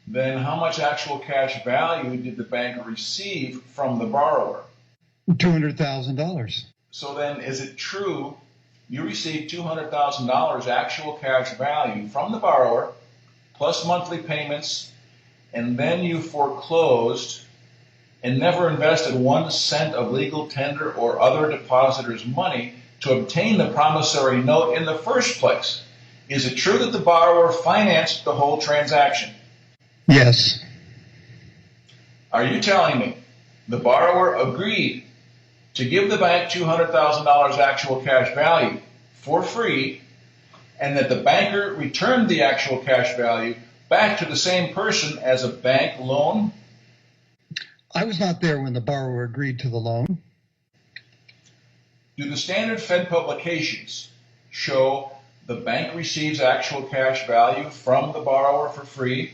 Then how much actual cash value did the bank receive from the borrower? $200,000. So then is it true you received $200,000 actual cash value from the borrower plus monthly payments, and then you foreclosed and never invested 1 cent of legal tender or other depositor's money to obtain the promissory note in the first place? Is it true that the borrower financed the whole transaction? Yes. Are you telling me the borrower agreed to give the bank $200,000 actual cash value for free, and that the banker returned the actual cash value back to the same person as a bank loan? I was not there when the borrower agreed to the loan. Do the standard Fed publications show the bank receives actual cash value from the borrower for free,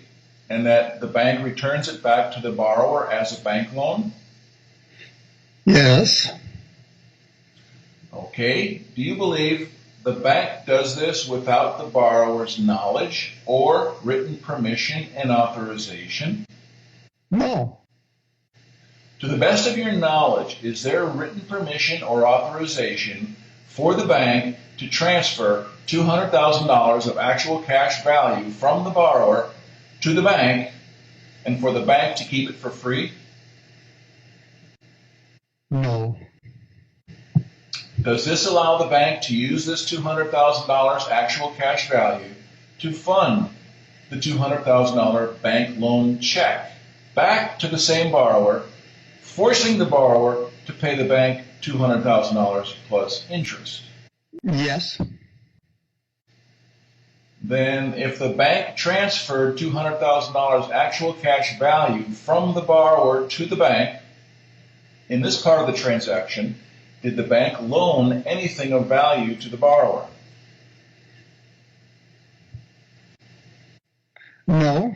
and that the bank returns it back to the borrower as a bank loan? Yes. Okay. Do you believe the bank does this without the borrower's knowledge or written permission and authorization? No. To the best of your knowledge, is there written permission or authorization for the bank to transfer $200,000 of actual cash value from the borrower to the bank, and for the bank to keep it for free? No. Does this allow the bank to use this $200,000 actual cash value to fund the $200,000 bank loan check back to the same borrower, forcing the borrower to pay the bank $200,000 plus interest? Yes. Then if the bank transferred $200,000 actual cash value from the borrower to the bank, in this part of the transaction, did the bank loan anything of value to the borrower? No.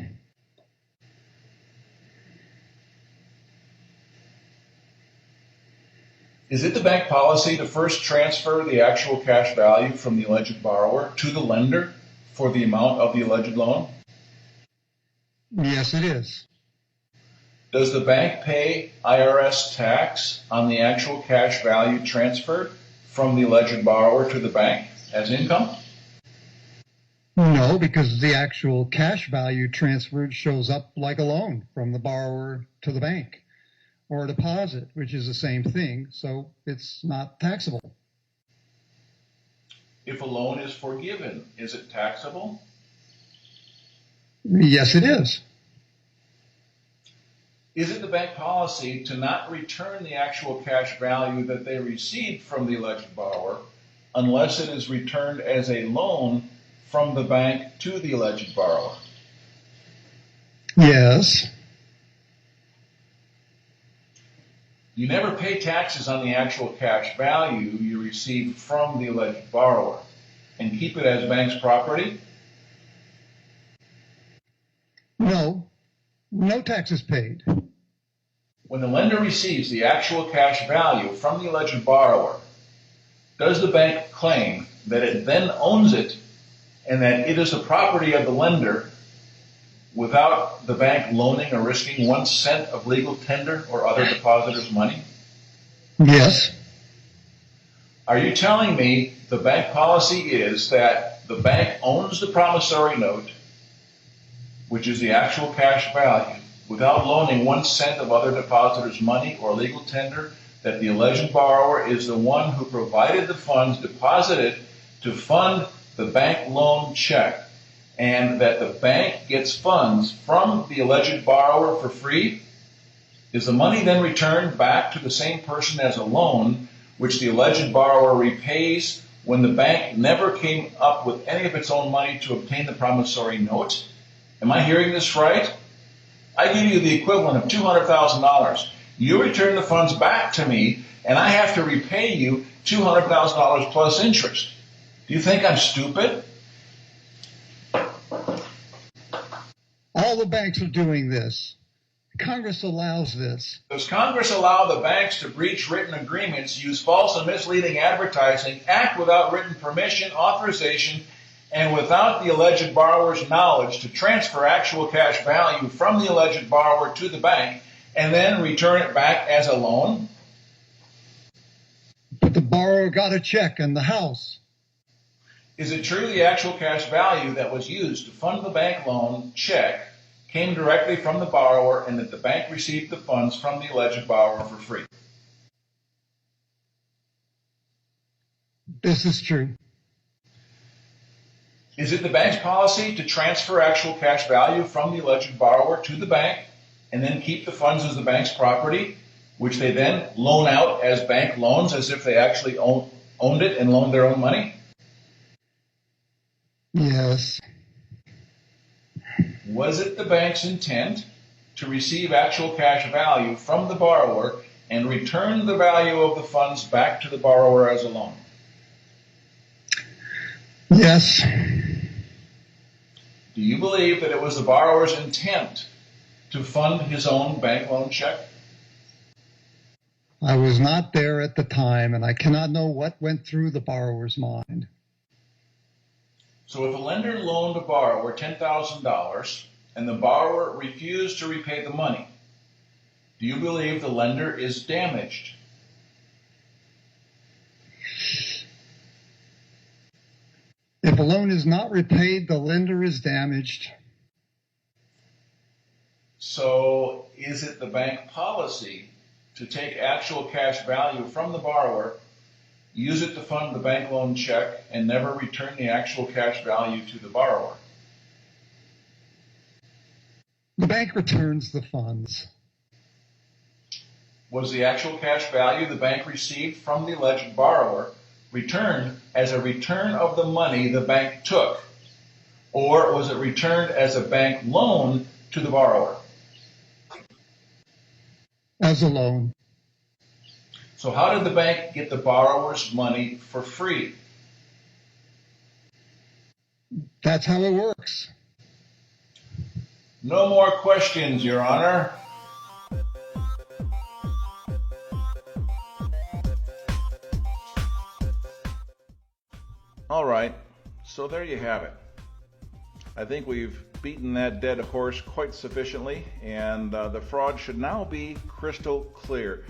Is it the bank policy to first transfer the actual cash value from the alleged borrower to the lender for the amount of the alleged loan? Yes, it is. Does the bank pay IRS tax on the actual cash value transferred from the alleged borrower to the bank as income? No, because the actual cash value transferred shows up like a loan from the borrower to the bank, or a deposit, which is the same thing, so it's not taxable. If a loan is forgiven, is it taxable? Yes, it is. Is it the bank policy to not return the actual cash value that they received from the alleged borrower unless it is returned as a loan from the bank to the alleged borrower? Yes. You never pay taxes on the actual cash value you receive from the alleged borrower and keep it as bank's property? No. No taxes paid. When the lender receives the actual cash value from the alleged borrower, does the bank claim that it then owns it and that it is the property of the lender without the bank loaning or risking 1 cent of legal tender or other depositor's money? Yes. Are you telling me the bank policy is that the bank owns the promissory note, which is the actual cash value, without loaning 1 cent of other depositor's money or legal tender, that the alleged borrower is the one who provided the funds deposited to fund the bank loan check, and that the bank gets funds from the alleged borrower for free? Is the money then returned back to the same person as a loan, which the alleged borrower repays when the bank never came up with any of its own money to obtain the promissory note? Am I hearing this right? I give you the equivalent of $200,000. You return the funds back to me, and I have to repay you $200,000 plus interest. Do you think I'm stupid? All the banks are doing this. Congress allows this. Does Congress allow the banks to breach written agreements, use false and misleading advertising, act without written permission, authorization, and without the alleged borrower's knowledge to transfer actual cash value from the alleged borrower to the bank and then return it back as a loan? But the borrower got a check and the house. Is it true the actual cash value that was used to fund the bank loan check came directly from the borrower and that the bank received the funds from the alleged borrower for free? This is true. Is it the bank's policy to transfer actual cash value from the alleged borrower to the bank and then keep the funds as the bank's property, which they then loan out as bank loans as if they actually owned it and loaned their own money? Yes. Was it the bank's intent to receive actual cash value from the borrower and return the value of the funds back to the borrower as a loan? Yes. Do you believe that it was the borrower's intent to fund his own bank loan check? I was not there at the time, and I cannot know what went through the borrower's mind. So if a lender loaned a borrower $10,000 and the borrower refused to repay the money, do you believe the lender is damaged? If a loan is not repaid, the lender is damaged. So is it the bank policy to take actual cash value from the borrower, use it to fund the bank loan check, and never return the actual cash value to the borrower? The bank returns the funds. Was the actual cash value the bank received from the alleged borrower returned as a return of the money the bank took, or was it returned as a bank loan to the borrower? As a loan. So how did the bank get the borrower's money for free? That's how it works. No more questions, Your Honor. All right, so there you have it. I think we've beaten that dead horse quite sufficiently, and the fraud should now be crystal clear.